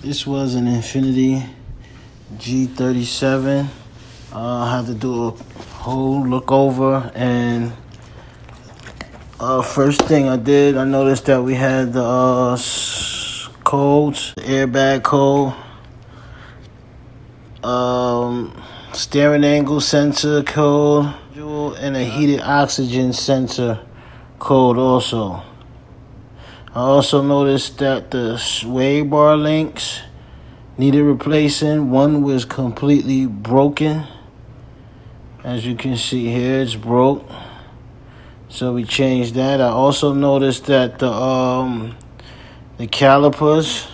This was an Infinity G37. I had to do a whole look over, and first thing I did, I noticed that we had the codes, the airbag code, steering angle sensor code, and a heated oxygen sensor code also. I also noticed that the sway bar links needed replacing. One was completely broken. As you can see here, it's broke. So we changed that. I also noticed that the calipers,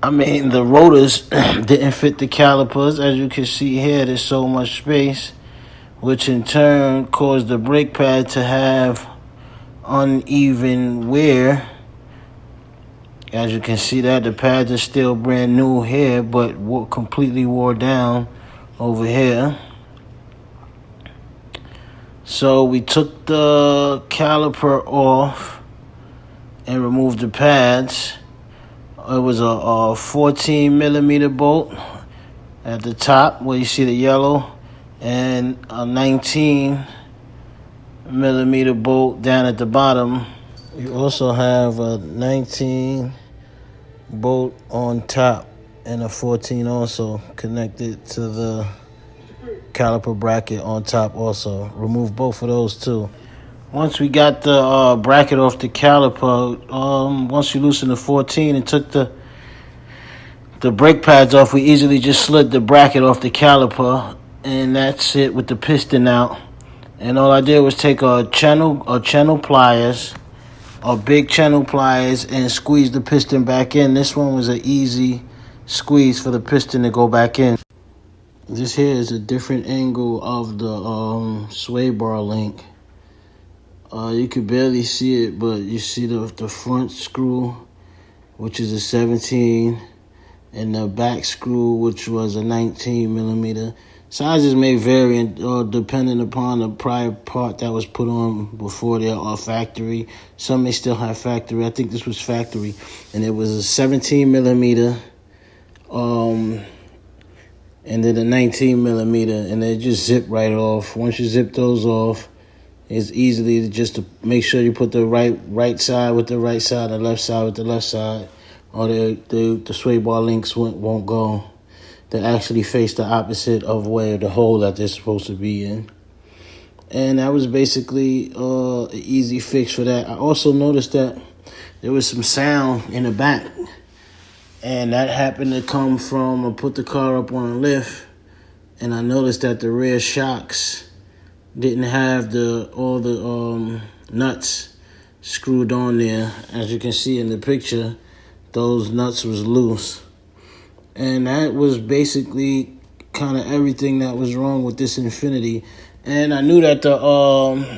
the rotors didn't fit the calipers. As you can see here, there's so much space, which in turn caused the brake pad to have uneven wear. As you can see that the pads are still brand new here, but completely wore down over here. So we took the caliper off and removed the pads. It was a 14 millimeter bolt at the top where you see the yellow, and a 19 millimeter bolt down at the bottom. You also have a 19 bolt on top and a 14 also connected to the caliper bracket on top also. Remove both of those too. Once we got the bracket off the caliper, once you loosen the 14 and took the brake pads off, we easily just slid the bracket off the caliper, and that's it with the piston out. And all I did was take a channel pliers, a big channel pliers, and squeeze the piston back in. This one was an easy squeeze for the piston to go back in. This here is a different angle of the sway bar link. You could barely see it, but you see the front screw, which is a 17, and the back screw, which was a 19 millimeter. Sizes may vary depending upon the prior part that was put on before they are factory. Some may still have factory. I think this was factory, and it was a 17 millimeter, and then a 19 millimeter, and they just zip right off. Once you zip those off, it's easily just to make sure you put the right side with the right side, the left side with the left side, or the sway bar links won't go. They actually face the opposite of where the hole that they're supposed to be in. And that was basically an easy fix for that. I also noticed that there was some sound in the back, and that happened to come from, I put the car up on a lift, and I noticed that the rear shocks didn't have all the nuts screwed on there. As you can see in the picture, those nuts was loose. And that was basically kind of everything that was wrong with this Infinity. And I knew that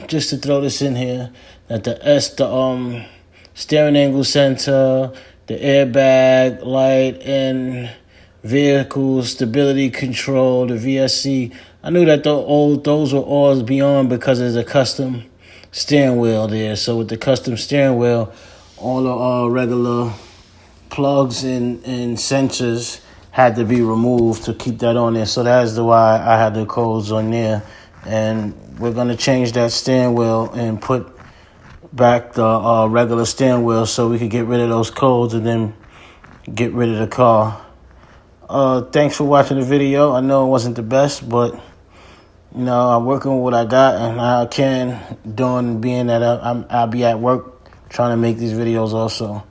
just to throw this in here, that the steering angle sensor, the airbag light, and vehicle stability control, the VSC, I knew that those were all beyond, because there's a custom steering wheel there. So with the custom steering wheel, all the regular plugs and sensors had to be removed to keep that on there. So that's why I had the codes on there. And we're going to change that steering wheel and put back the regular steering wheel so we could get rid of those codes and then get rid of the car. Thanks for watching the video. I know it wasn't the best, but I'm working with what I got, and I can, being that I'll be at work trying to make these videos also.